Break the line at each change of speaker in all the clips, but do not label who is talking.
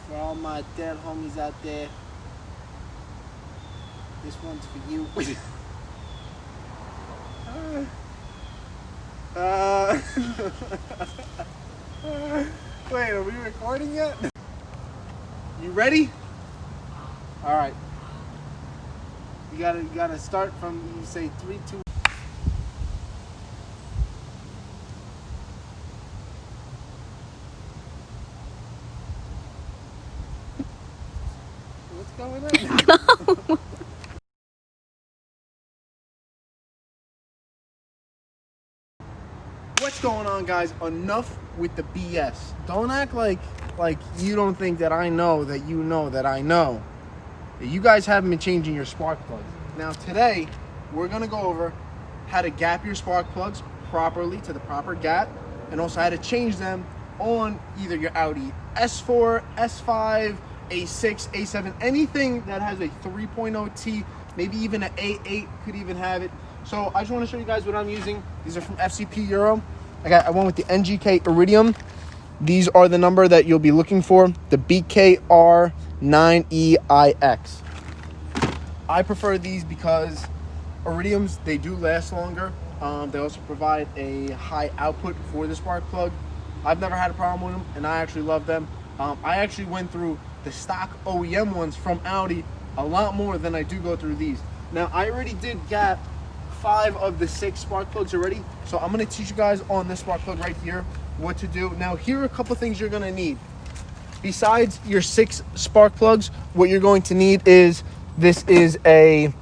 For all my dead homies out there, this one's for you. Wait, are we recording yet? You ready? All right. You gotta start from, you say 3, 2. What's going on? What's going on, guys? Enough with the BS. Don't act like you don't think that I know that you know that I know that you guys haven't been changing your spark plugs. Now today we're gonna go over how to gap your spark plugs properly to the proper gap, and also how to change them on either your Audi S4, S5, A6, A7, anything that has a 3.0T, maybe even an A8 could even have it. So I just want to show you guys what I'm using. These are from FCP Euro. I went with the NGK Iridium. These are the number that you'll be looking for, the BKR9EIX. I prefer these because Iridiums, they do last longer. They also provide a high output for the spark plug. I've never had a problem with them, and I actually love them. I actually went through the stock OEM ones from Audi a lot more than I do go through these. Now, I already did gap 5 of the 6 spark plugs already, so I'm going to teach you guys on this spark plug right here what to do. Now, here are a couple things you're going to need. Besides your 6 spark plugs, what you're going to need is, this is a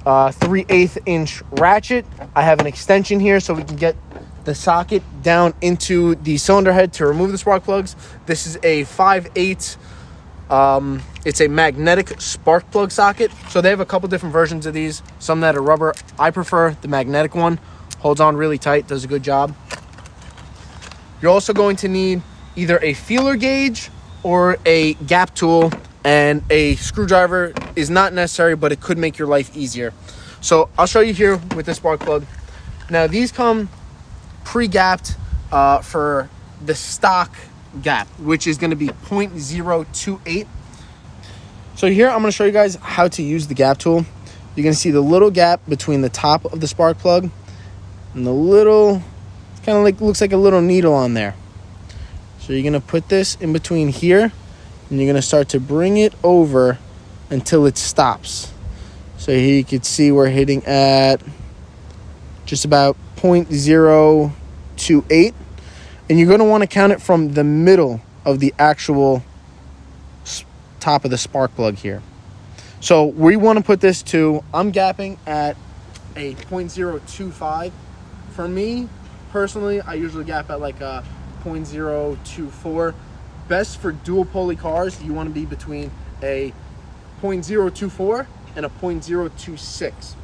3/8 inch ratchet. I have an extension here so we can get the socket down into the cylinder head to remove the spark plugs. This is a 5/8. It's a magnetic spark plug socket. So they have a couple different versions of these, some that are rubber. I prefer the magnetic one. Holds on really tight, does a good job. You're also going to need either a feeler gauge or a gap tool, and a screwdriver is not necessary, but it could make your life easier. So I'll show you here with this spark plug. Now these come pre-gapped for the stock gap, which is going to be 0.028. So here I'm going to show you guys how to use the gap tool. You're going to see the little gap between the top of the spark plug and the little, kind of like, looks like a little needle on there. So you're going to put this in between here, and you're going to start to bring it over until it stops. So here you can see we're hitting at just about 0.028. And you're going to want to count it from the middle of the actual top of the spark plug here. So we want to put this to, I'm gapping at a 0.025. For me, personally, I usually gap at like a 0.024. Best for dual pulley cars, you want to be between a 0.024 and a 0.026.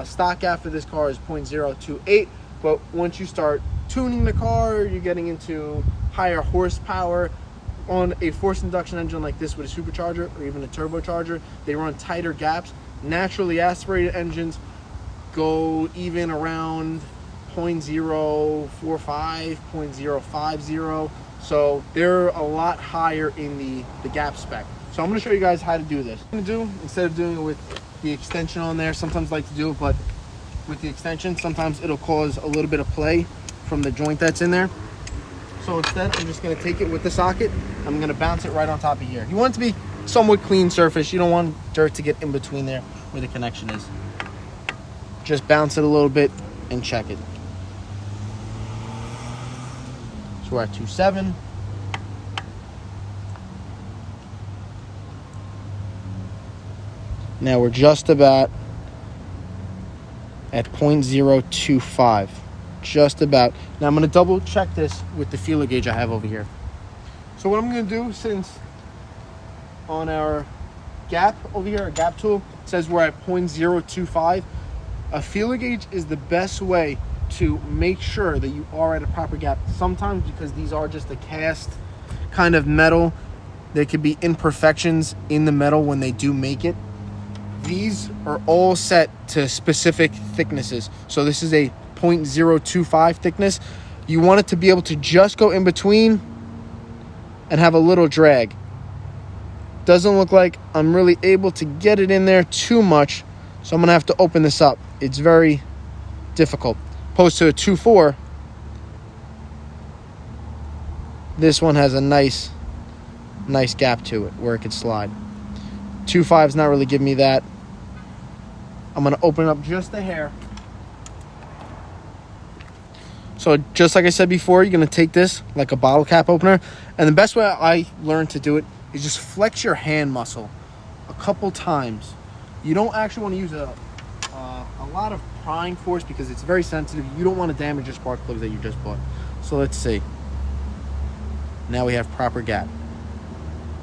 Stock gap for this car is 0.028, but once you start tuning the car, you're getting into higher horsepower. On a forced induction engine like this with a supercharger or even a turbocharger, they run tighter gaps. Naturally aspirated engines go even around 0.045, 0.050. So they're a lot higher in the gap spec. So I'm going to show you guys how to do this. What I'm going to do, instead of doing it with the extension on there, sometimes I like to do it, but with the extension, sometimes it'll cause a little bit of play from the joint that's in there. So instead, I'm just going to take it with the socket. I'm going to bounce it right on top of here. You want it to be somewhat clean surface. You don't want dirt to get in between there where the connection is. Just bounce it a little bit and check it. So we're at 2.7. Now we're just about at 0.025. Just about. Now I'm going to double check this with the feeler gauge I have over here. So what I'm going to do, since on our gap over here, our gap tool says we're at 0.025, a feeler gauge is the best way to make sure that you are at a proper gap. Sometimes, because these are just a cast kind of metal, there could be imperfections in the metal when they do make it. These are all set to specific thicknesses. So this is a 0.025 thickness. You want it to be able to just go in between and have a little drag. Doesn't look like I'm really able to get it in there too much, so I'm going to have to open this up. It's very difficult. Opposed to a 2.4, this one has a nice gap to it where it could slide. 2.5 is not really giving me that. I'm going to open it up just a hair. So just like I said before, you're going to take this like a bottle cap opener. And the best way I learned to do it is just flex your hand muscle a couple times. You don't actually want to use a lot of prying force because it's very sensitive. You don't want to damage your spark plugs that you just bought. So let's see. Now we have proper gap.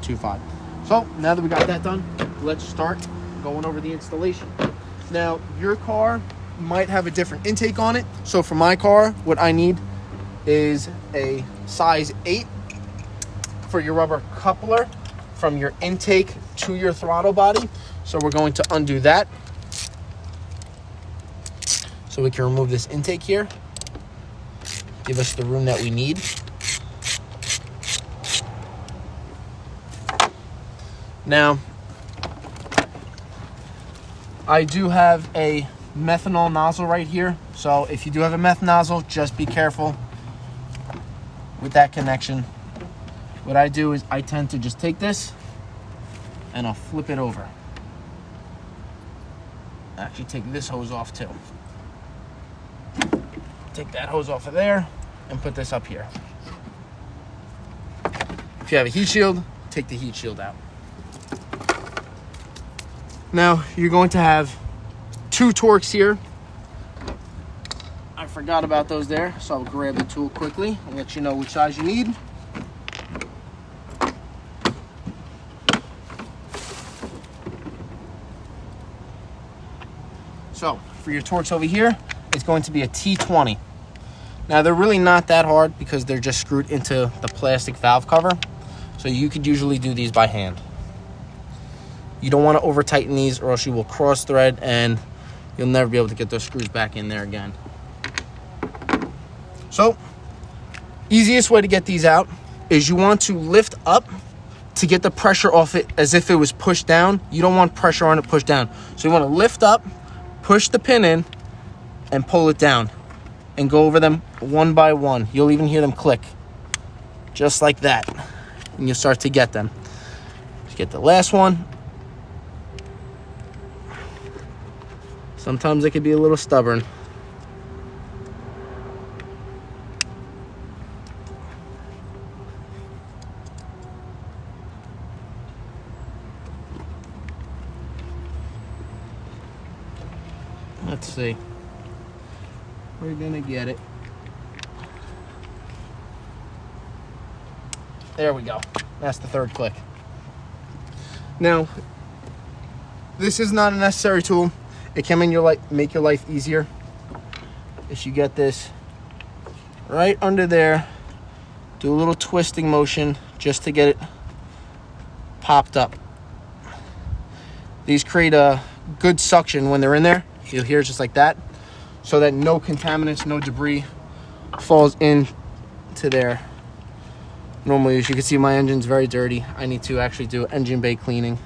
2.5. So now that we got that done, let's start going over the installation. Now your car might have a different intake on it. So for my car, what I need is a size 8 for your rubber coupler from your intake to your throttle body. So we're going to undo that so we can remove this intake here, give us the room that we need. Now I do have a methanol nozzle right here, so if you do have a meth nozzle, just be careful with that connection. What I do is I tend to just take this and I'll flip it over. Actually take this hose off too. Take that hose off of there and put this up here. If you have a heat shield, take the heat shield out. Now you're going to have 2 torques here. I forgot about those there, so I'll grab the tool quickly and let you know which size you need. So for your torques over here, it's going to be a T20. Now they're really not that hard because they're just screwed into the plastic valve cover. So you could usually do these by hand. You don't want to over tighten these or else you will cross thread and you'll never be able to get those screws back in there again. So easiest way to get these out is you want to lift up to get the pressure off it as if it was pushed down. You don't want pressure on it pushed down. So you want to lift up, push the pin in, and pull it down. And go over them one by one. You'll even hear them click. Just like that. And you'll start to get them. Just get the last one. Sometimes they can be a little stubborn. Let's see. We're gonna get it. There we go. That's the third click. Now, this is not a necessary tool. It can make your life easier if you get this right under there. Do a little twisting motion just to get it popped up. These create a good suction when they're in there. You'll hear it just like that, so that no contaminants, no debris falls into there. Normally, as you can see, my engine's very dirty. I need to actually do engine bay cleaning,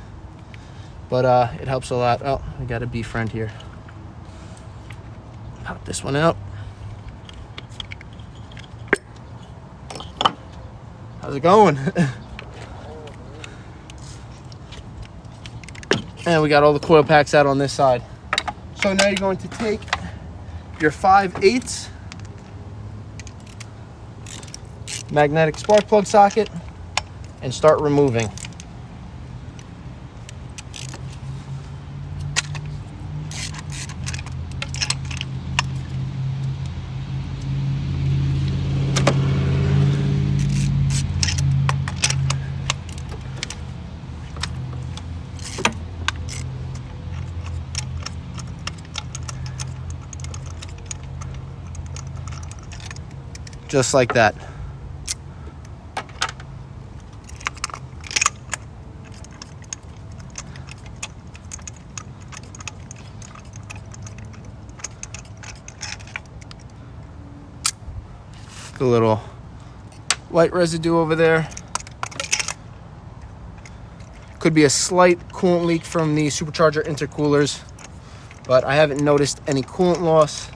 but it helps a lot. Oh, I got a bee friend here. Pop this one out. How's it going? And we got all the coil packs out on this side. So now you're going to take your 5/8 magnetic spark plug socket and start removing. Just like that. The little white residue over there. Could be a slight coolant leak from the supercharger intercoolers, but I haven't noticed any coolant loss,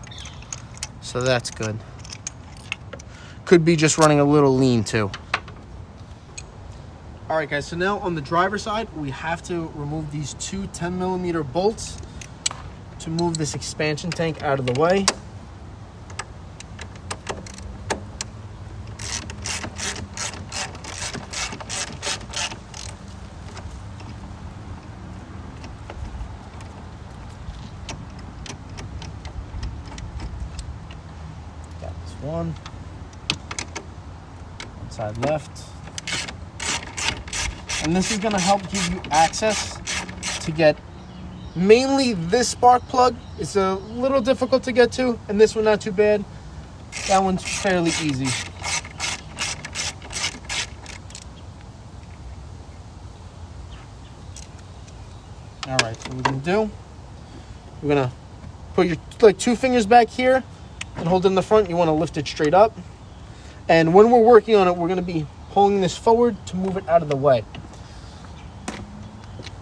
so that's good. Could be just running a little lean too. All right, guys, so now on the driver's side, we have to remove these two 10mm bolts to move this expansion tank out of the way. Got this one side left. And this is going to help give you access to get mainly this spark plug. It's a little difficult to get to, and this one not too bad. That one's fairly easy. All right, so what we're going to do, we're going to put your like 2 fingers back here and hold it in the front. You want to lift it straight up. And when we're working on it, we're going to be pulling this forward to move it out of the way.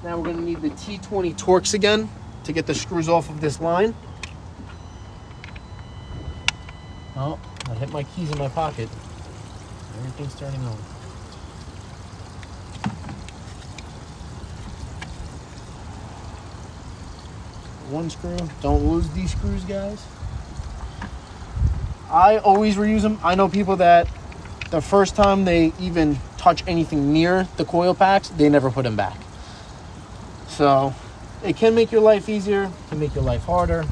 Now we're going to need the T20 Torx again to get the screws off of this line. Oh, I hit my keys in my pocket. Everything's turning on. One screw. Don't lose these screws, guys. I always reuse them. I know people that the first time they even touch anything near the coil packs, they never put them back. So it can make your life easier, can make your life harder,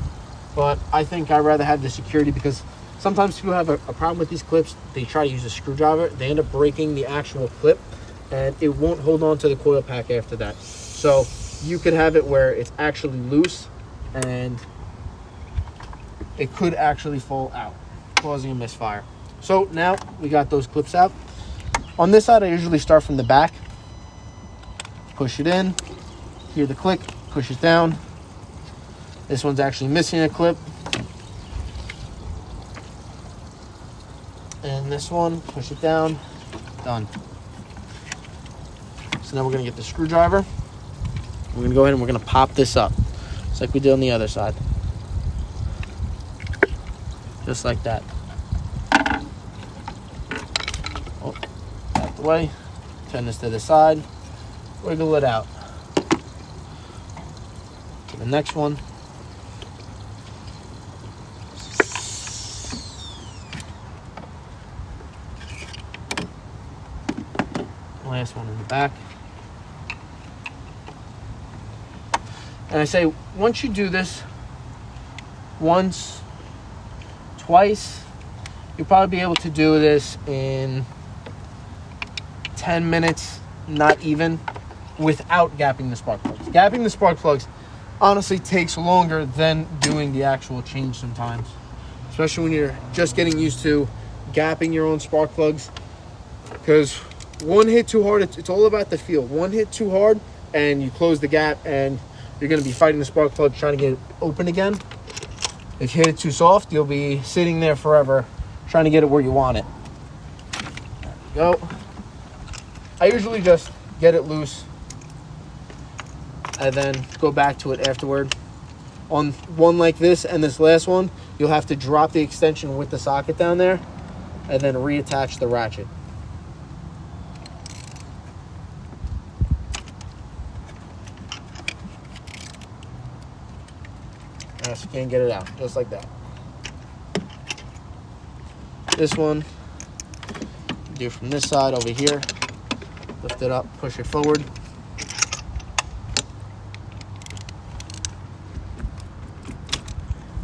but I think I'd rather have the security, because sometimes people have a problem with these clips. They try to use a screwdriver, they end up breaking the actual clip, and it won't hold on to the coil pack after that. So you could have it where it's actually loose and it could actually fall out, causing a misfire. So now we got those clips out. On this side, I usually start from the back, push it in, hear the click, push it down. This one's actually missing a clip. And this one, push it down, done. So now we're gonna get the screwdriver. We're gonna go ahead and we're gonna pop this up, just like we did on the other side. Just like that. Oh, out the way. Turn this to the side. Wiggle it out. To the next one. Last one in the back. And I say, once you do this once, twice, you'll probably be able to do this in 10 minutes, not even, without gapping the spark plugs. Gapping the spark plugs honestly takes longer than doing the actual change sometimes, especially when you're just getting used to gapping your own spark plugs, because one hit too hard, it's all about the feel. One hit too hard and you close the gap and you're going to be fighting the spark plug trying to get it open again. If you hit it too soft, you'll be sitting there forever trying to get it where you want it. There we go. I usually just get it loose and then go back to it afterward. On one like this and this last one, you'll have to drop the extension with the socket down there and then reattach the ratchet. So you can't get it out, just like that. This one, do from this side over here. Lift it up, push it forward.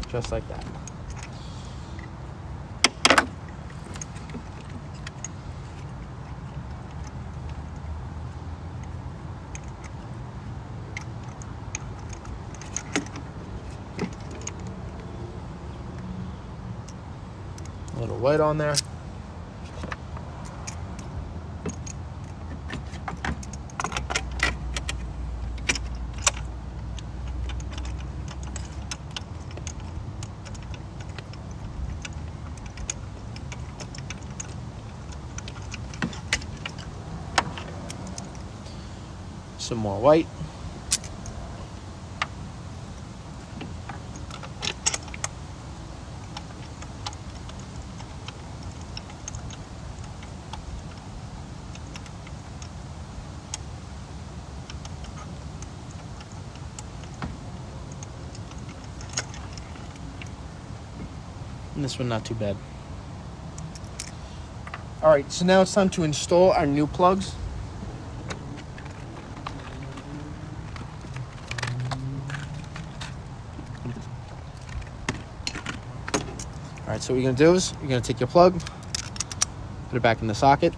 Just like that. A little white on there.
Some more white. And this one not too bad.
All right, so now it's time to install our new plugs.
All right, so what you're gonna do is you're gonna take your plug, put it back in the socket.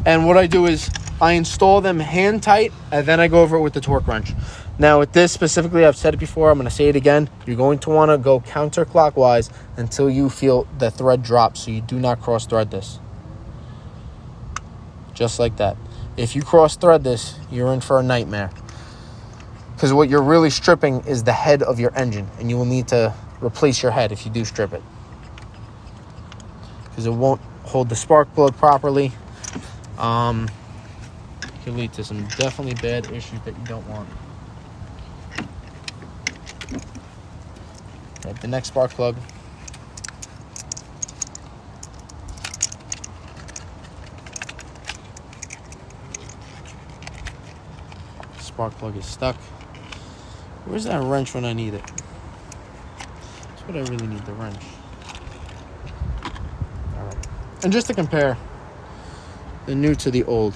And what I do is I install them hand tight, and then I go over it with the torque wrench. Now with this specifically, I've said it before, I'm going to say it again. You're going to want to go counterclockwise until you feel the thread drop, so you do not cross thread this. Just like that. If you cross thread this, you're in for a nightmare. Because what you're really stripping is the head of your engine, and you will need to replace your head if you do strip it. Because it won't hold the spark plug properly. Can lead to some definitely bad issues that you don't want. Right, the next spark plug. Spark plug is stuck. Where's that wrench when I need it? That's what I really need, the wrench. All right. And just to compare the new to the old.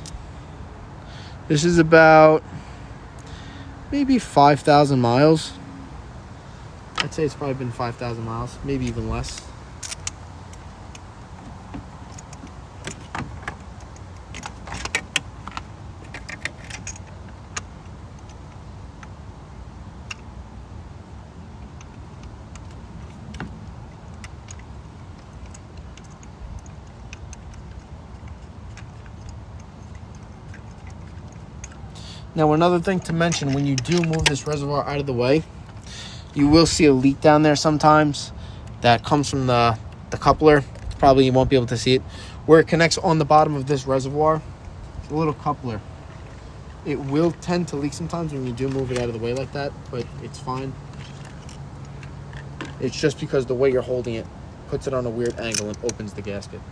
This is about maybe 5,000 miles. I'd say it's probably been 5,000 miles, maybe even less. Now, another thing to mention, when you do move this reservoir out of the way, you will see a leak down there sometimes that comes from the coupler. Probably you won't be able to see it. Where it connects on the bottom of this reservoir, it's a little coupler. It will tend to leak sometimes when you do move it out of the way like that, but it's fine. It's just because the way you're holding it puts it on a weird angle and opens the gasket.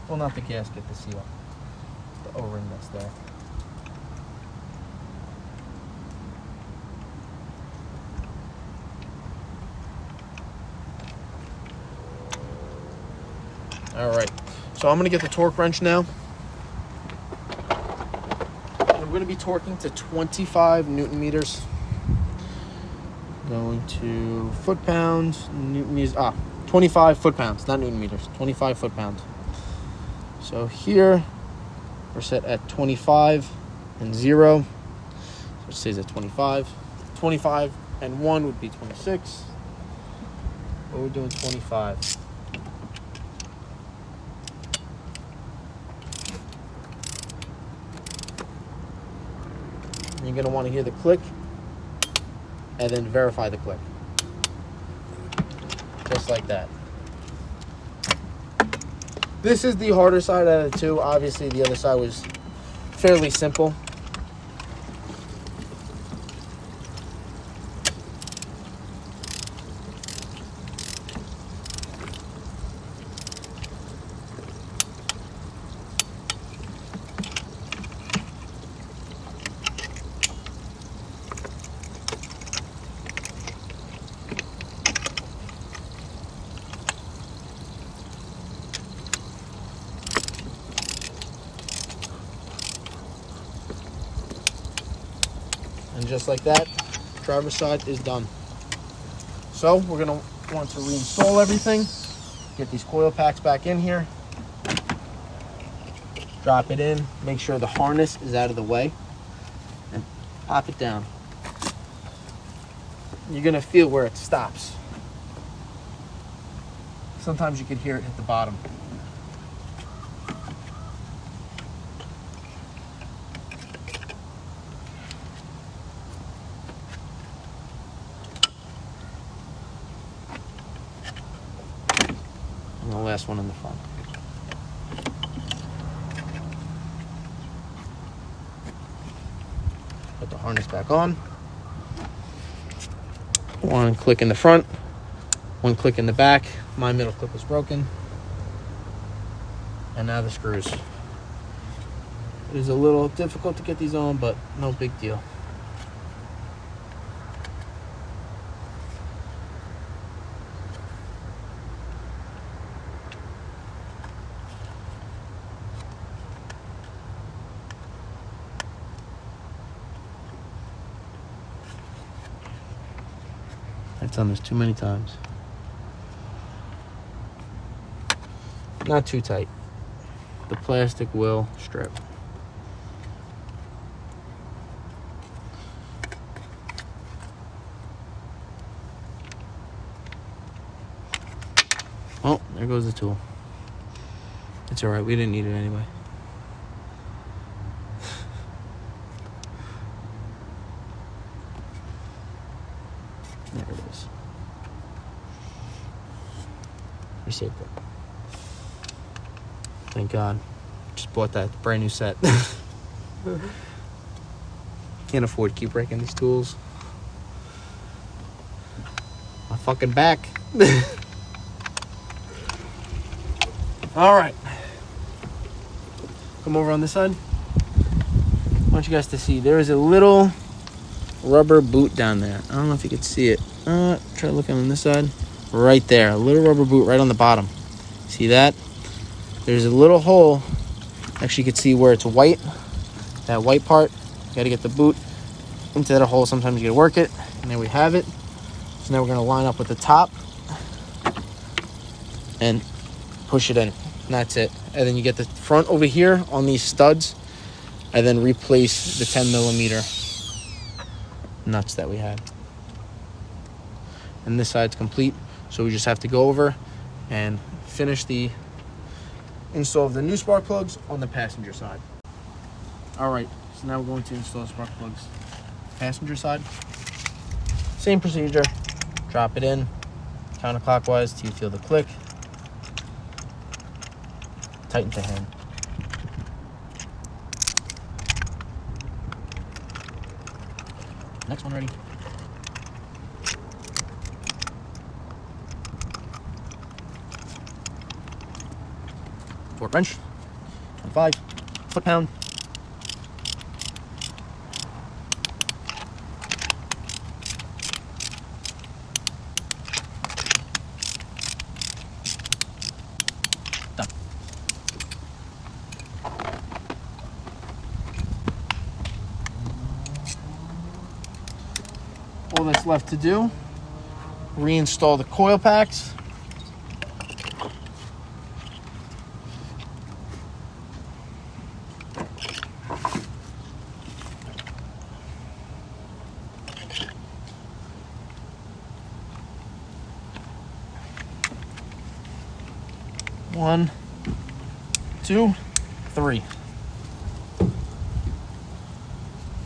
Well, not the gasket, the seal. The O-ring that's there. All right, so I'm gonna get the torque wrench now. I'm gonna be torquing to 25 Newton meters. Going to foot-pounds, Newton meters, 25 foot-pounds, not Newton meters, 25 foot-pounds. So here, we're set at 25 and 0. So it stays at 25. 25 and 1 would be 26. But we're doing 25. You're going to want to hear the click and then verify the click. Just like that. This is the harder side out of the two. Obviously, the other side was fairly simple. And just like that, driver's side is done. So we're going to want to reinstall everything. Get these coil packs back in here. Drop it in. Make sure the harness is out of the way. And pop it down. You're going to feel where it stops. Sometimes you can hear it hit the bottom.
and the last one in the front. Put the harness back on. One click in the front, one click in the back. My middle clip was broken. And now the screws. It is a little difficult to get these on, but no big deal. I've done this too many times. Not too tight. The plastic will strip. Oh, there goes the tool. It's alright, we didn't need it anyway. There it is. We saved it. Thank God. Just bought that brand new set. Can't afford to keep breaking these tools. My fucking back. Alright. Come over on this side. I want you guys to see. There is a little rubber boot down there. I don't know if you can see it. Try looking on this side. Right there. A little rubber boot right on the bottom. See that? There's a little hole. Actually, you can see where it's white. That white part. You got to get the boot into that hole. Sometimes you got to work it. And there we have it. So now we're going to line up with the top. And push it in. And that's it. And then you get the front over here on these studs. And then replace the 10 millimeter nuts that we had. And this side's complete. So we just have to go over and finish the install of the new spark plugs on the passenger side. Alright, so now we're going to install spark plugs passenger side. Same procedure. Drop it in counterclockwise till you feel the click. Tighten to hand. Next one ready. Forward wrench. 5 foot-pound. Done. All that's left to do, reinstall the coil packs. One, 2, 3.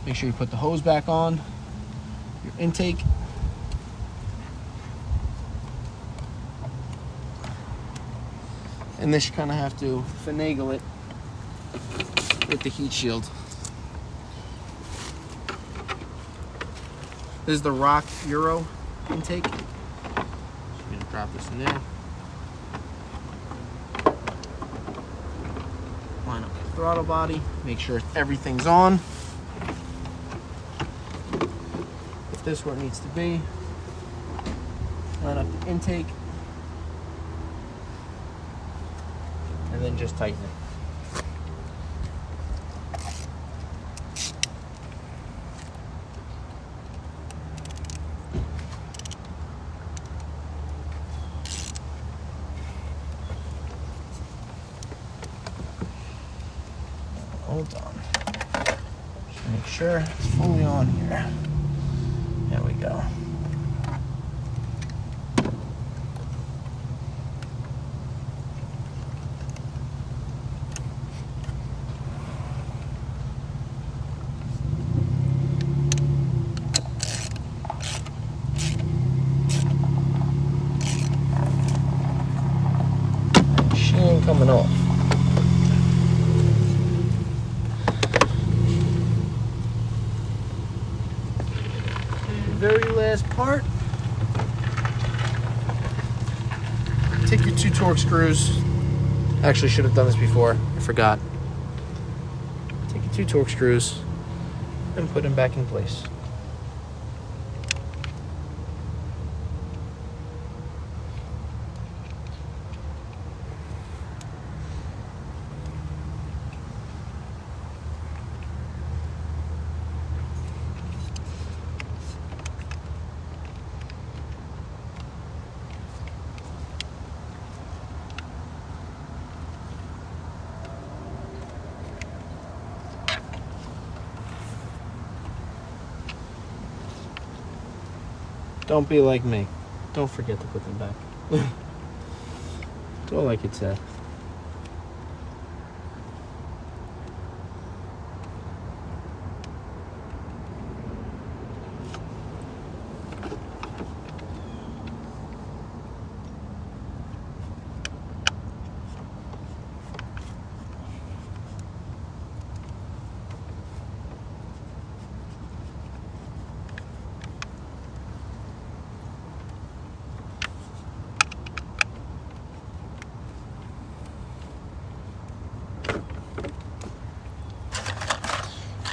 Make sure you put the hose back on, your intake. And this you kind of have to finagle it with the heat shield. This is the Rock Euro intake. So I'm going to drop this in there. Line up the throttle body, make sure everything's on. Put this where it needs to be. Line up the intake. And then just tighten it. Hold on. Just make sure it's fully on here. There we go. coming off. Very last part. Take your 2 torque screws. Actually, should have done this before. I forgot. Take your 2 torque screws and put them back in place. Don't be like me. Don't forget to put them back. That's all I could say.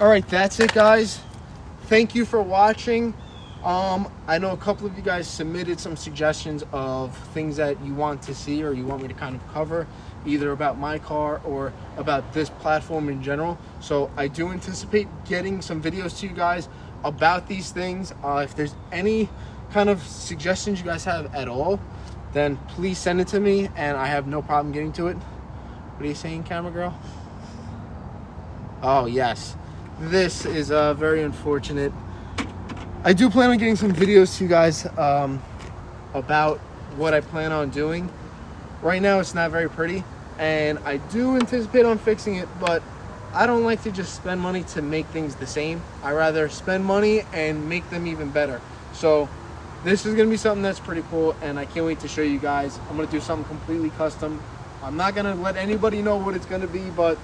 All right, that's it, guys. Thank you for watching. I know a couple of you guys submitted some suggestions of things that you want to see or you want me to kind of cover, either about my car or about this platform in general. So I do anticipate getting some videos to you guys about these things. If there's any kind of suggestions you guys have at all, then please send it to me and I have no problem getting to it. What are you saying, camera girl? Oh, yes. This is very unfortunate. I do plan on getting some videos to you guys about what I plan on doing. Right now it's not very pretty and I do anticipate on fixing it, but I don't like to just spend money to make things the same. I rather spend money and make them even better. So this is gonna be something that's pretty cool and I can't wait to show you guys. I'm gonna do something completely custom. I'm not gonna let anybody know what it's gonna be, but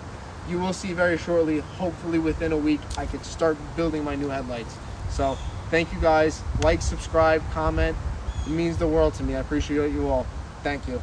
you will see very shortly. Hopefully within a week I could start building my new headlights. So thank you guys. Like, subscribe, comment. It means the world to me. I appreciate you all. Thank you.